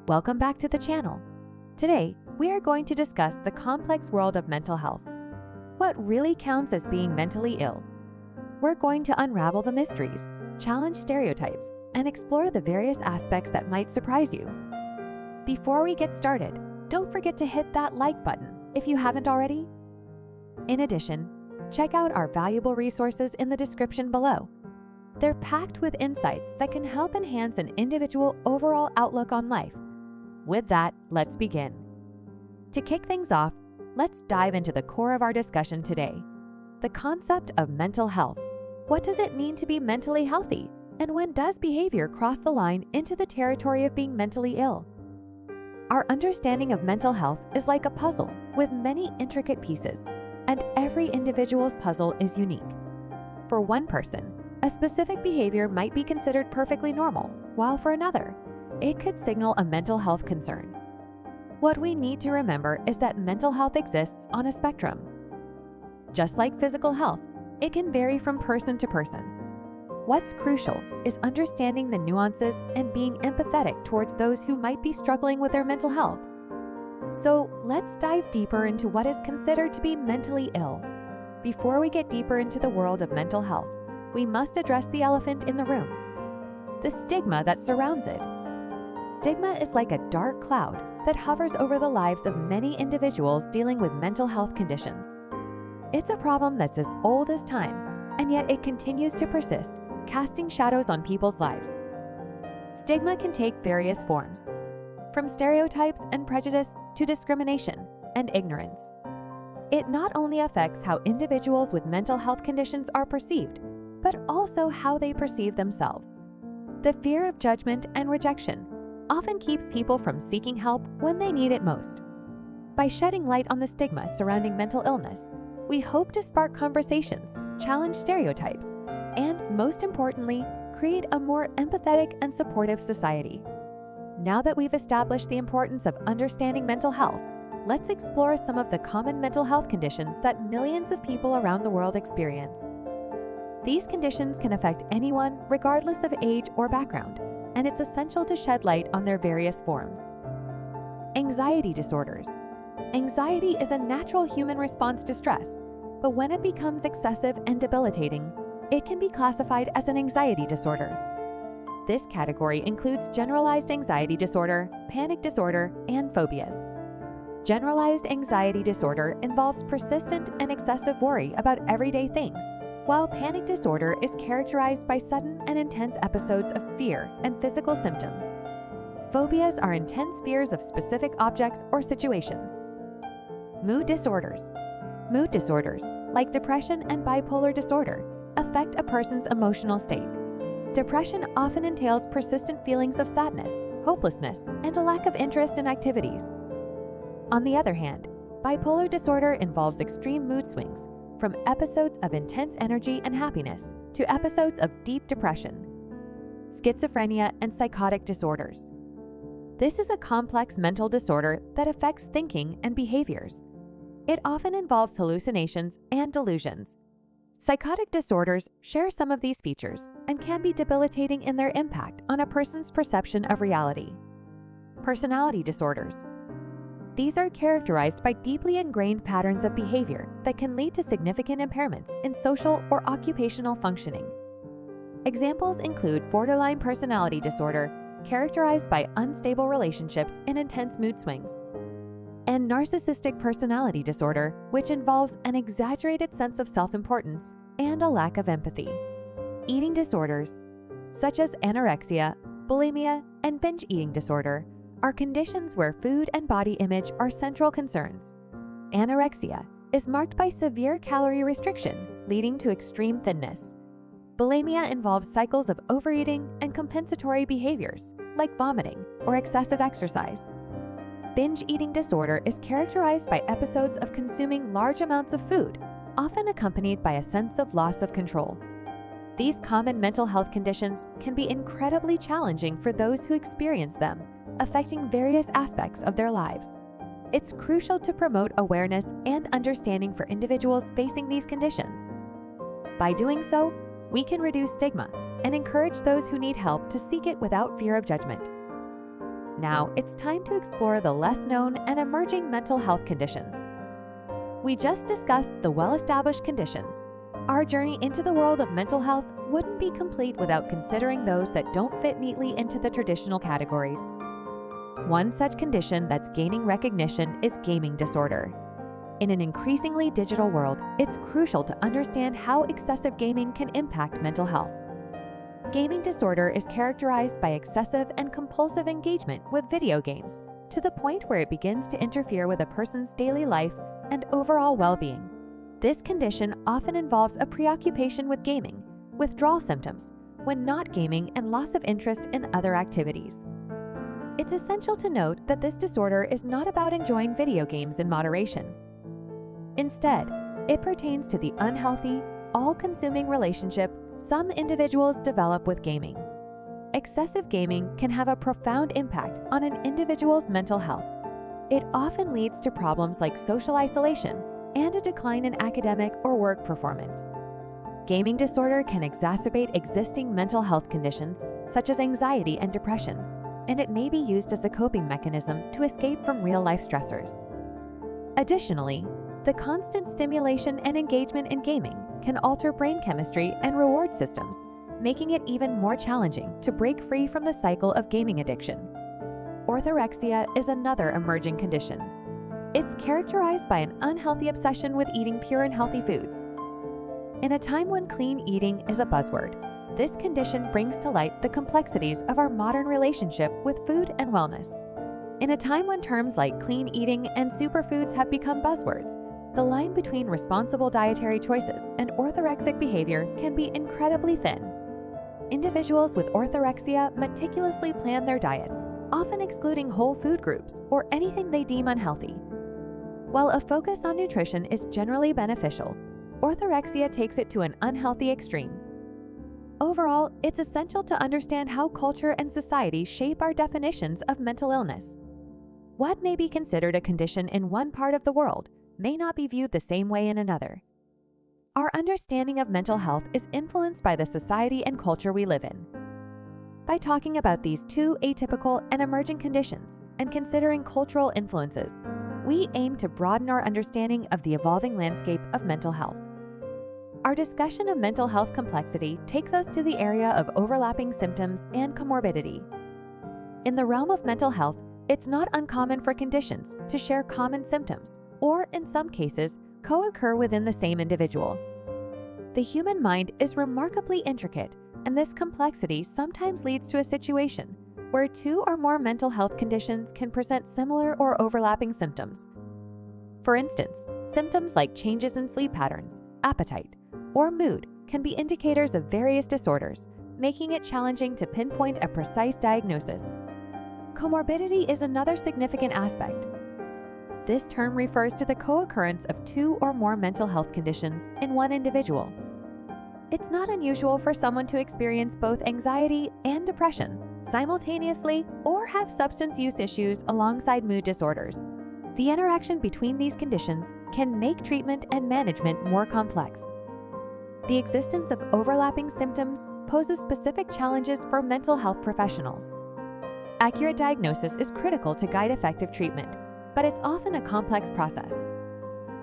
Welcome back to the channel. Today, we are going to discuss the complex world of mental health. What really counts as being mentally ill? We're going to unravel the mysteries, challenge stereotypes, and explore the various aspects that might surprise you. Before we get started, don't forget to hit that like button if you haven't already. In addition, check out our valuable resources in the description below. They're packed with insights that can help enhance an individual's overall outlook on life. With that, let's begin. To kick things off, let's dive into the core of our discussion today, the concept of mental health. What does it mean to be mentally healthy? And when does behavior cross the line into the territory of being mentally ill? Our understanding of mental health is like a puzzle with many intricate pieces, and every individual's puzzle is unique. For one person, a specific behavior might be considered perfectly normal, while for another, it could signal a mental health concern. What we need to remember is that mental health exists on a spectrum. Just like physical health, it can vary from person to person. What's crucial is understanding the nuances and being empathetic towards those who might be struggling with their mental health. So let's dive deeper into what is considered to be mentally ill. Before we get deeper into the world of mental health, we must address the elephant in the room, the stigma that surrounds it. Stigma is like a dark cloud that hovers over the lives of many individuals dealing with mental health conditions. It's a problem that's as old as time, and yet it continues to persist, casting shadows on people's lives. Stigma can take various forms, from stereotypes and prejudice to discrimination and ignorance. It not only affects how individuals with mental health conditions are perceived, but also how they perceive themselves. The fear of judgment and rejection often keeps people from seeking help when they need it most. By shedding light on the stigma surrounding mental illness, we hope to spark conversations, challenge stereotypes, and most importantly, create a more empathetic and supportive society. Now that we've established the importance of understanding mental health, let's explore some of the common mental health conditions that millions of people around the world experience. These conditions can affect anyone regardless of age or background, and it's essential to shed light on their various forms. Anxiety disorders. Anxiety is a natural human response to stress, but when it becomes excessive and debilitating, it can be classified as an anxiety disorder. This category includes generalized anxiety disorder, panic disorder, and phobias. Generalized anxiety disorder involves persistent and excessive worry about everyday things, while panic disorder is characterized by sudden and intense episodes of fear and physical symptoms. Phobias are intense fears of specific objects or situations. Mood disorders. Mood disorders, like depression and bipolar disorder, affect a person's emotional state. Depression often entails persistent feelings of sadness, hopelessness, and a lack of interest in activities. On the other hand, bipolar disorder involves extreme mood swings, from episodes of intense energy and happiness to episodes of deep depression. Schizophrenia and psychotic disorders. This is a complex mental disorder that affects thinking and behaviors. It often involves hallucinations and delusions. Psychotic disorders share some of these features and can be debilitating in their impact on a person's perception of reality. Personality disorders. These are characterized by deeply ingrained patterns of behavior that can lead to significant impairments in social or occupational functioning. Examples include borderline personality disorder, characterized by unstable relationships and intense mood swings, and narcissistic personality disorder, which involves an exaggerated sense of self-importance and a lack of empathy. Eating disorders, such as anorexia, bulimia, and binge eating disorder, are conditions where food and body image are central concerns. Anorexia is marked by severe calorie restriction, leading to extreme thinness. Bulimia involves cycles of overeating and compensatory behaviors, like vomiting or excessive exercise. Binge eating disorder is characterized by episodes of consuming large amounts of food, often accompanied by a sense of loss of control. These common mental health conditions can be incredibly challenging for those who experience them, affecting various aspects of their lives. It's crucial to promote awareness and understanding for individuals facing these conditions. By doing so, we can reduce stigma and encourage those who need help to seek it without fear of judgment. Now, it's time to explore the less known and emerging mental health conditions. We just discussed the well-established conditions. Our journey into the world of mental health wouldn't be complete without considering those that don't fit neatly into the traditional categories. One such condition that's gaining recognition is gaming disorder. In an increasingly digital world, it's crucial to understand how excessive gaming can impact mental health. Gaming disorder is characterized by excessive and compulsive engagement with video games, to the point where it begins to interfere with a person's daily life and overall well-being. This condition often involves a preoccupation with gaming, withdrawal symptoms when not gaming, and loss of interest in other activities. It's essential to note that this disorder is not about enjoying video games in moderation. Instead, it pertains to the unhealthy, all-consuming relationship some individuals develop with gaming. Excessive gaming can have a profound impact on an individual's mental health. It often leads to problems like social isolation and a decline in academic or work performance. Gaming disorder can exacerbate existing mental health conditions such as anxiety and depression, and it may be used as a coping mechanism to escape from real-life stressors. Additionally, the constant stimulation and engagement in gaming can alter brain chemistry and reward systems, making it even more challenging to break free from the cycle of gaming addiction. Orthorexia is another emerging condition. It's characterized by an unhealthy obsession with eating pure and healthy foods. In a time when clean eating is a buzzword, this condition brings to light the complexities of our modern relationship with food and wellness. In a time when terms like clean eating and superfoods have become buzzwords, the line between responsible dietary choices and orthorexic behavior can be incredibly thin. Individuals with orthorexia meticulously plan their diets, often excluding whole food groups or anything they deem unhealthy. While a focus on nutrition is generally beneficial, orthorexia takes it to an unhealthy extreme. Overall, it's essential to understand how culture and society shape our definitions of mental illness. What may be considered a condition in one part of the world may not be viewed the same way in another. Our understanding of mental health is influenced by the society and culture we live in. By talking about these two atypical and emerging conditions and considering cultural influences, we aim to broaden our understanding of the evolving landscape of mental health. Our discussion of mental health complexity takes us to the area of overlapping symptoms and comorbidity. In the realm of mental health, it's not uncommon for conditions to share common symptoms, or in some cases, co-occur within the same individual. The human mind is remarkably intricate, and this complexity sometimes leads to a situation where two or more mental health conditions can present similar or overlapping symptoms. For instance, symptoms like changes in sleep patterns, appetite, or mood can be indicators of various disorders, making it challenging to pinpoint a precise diagnosis. Comorbidity is another significant aspect. This term refers to the co-occurrence of two or more mental health conditions in one individual. It's not unusual for someone to experience both anxiety and depression simultaneously or have substance use issues alongside mood disorders. The interaction between these conditions can make treatment and management more complex. The existence of overlapping symptoms poses specific challenges for mental health professionals. Accurate diagnosis is critical to guide effective treatment, but it's often a complex process.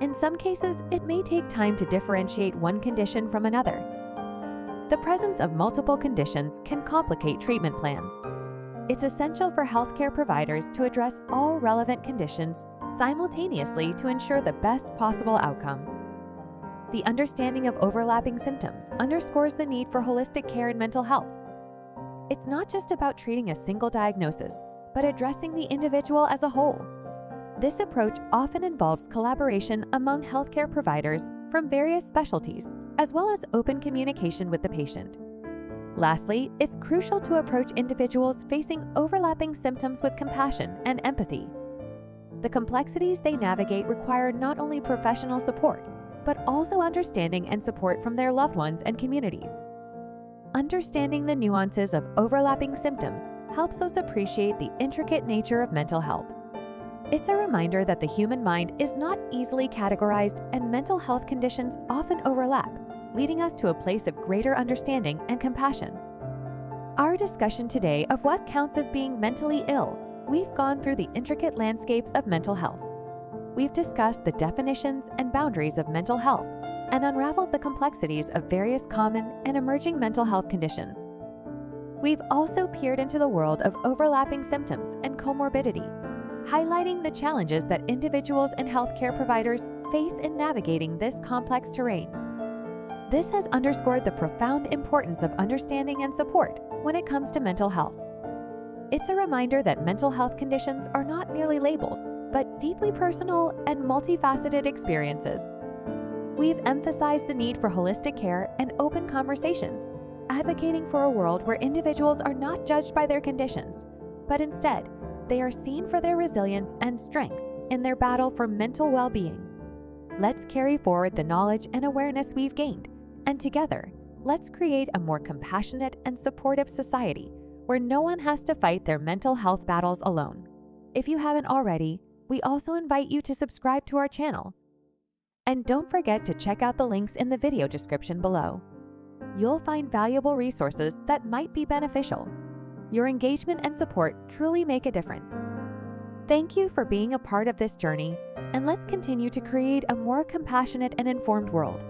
In some cases, it may take time to differentiate one condition from another. The presence of multiple conditions can complicate treatment plans. It's essential for healthcare providers to address all relevant conditions simultaneously to ensure the best possible outcome. The understanding of overlapping symptoms underscores the need for holistic care in mental health. It's not just about treating a single diagnosis, but addressing the individual as a whole. This approach often involves collaboration among healthcare providers from various specialties, as well as open communication with the patient. Lastly, it's crucial to approach individuals facing overlapping symptoms with compassion and empathy. The complexities they navigate require not only professional support, but also understanding and support from their loved ones and communities. Understanding the nuances of overlapping symptoms helps us appreciate the intricate nature of mental health. It's a reminder that the human mind is not easily categorized and mental health conditions often overlap, leading us to a place of greater understanding and compassion. Our discussion today of what counts as being mentally ill we've gone through the intricate landscapes of mental health. We've discussed the definitions and boundaries of mental health and unraveled the complexities of various common and emerging mental health conditions. We've also peered into the world of overlapping symptoms and comorbidity, highlighting the challenges that individuals and healthcare providers face in navigating this complex terrain. This has underscored the profound importance of understanding and support when it comes to mental health. It's a reminder that mental health conditions are not merely labels, but deeply personal and multifaceted experiences. We've emphasized the need for holistic care and open conversations, advocating for a world where individuals are not judged by their conditions, but instead, they are seen for their resilience and strength in their battle for mental well-being. Let's carry forward the knowledge and awareness we've gained, and together, let's create a more compassionate and supportive society where no one has to fight their mental health battles alone. If you haven't already, we also invite you to subscribe to our channel. And don't forget to check out the links in the video description below. You'll find valuable resources that might be beneficial. Your engagement and support truly make a difference. Thank you for being a part of this journey, and let's continue to create a more compassionate and informed world.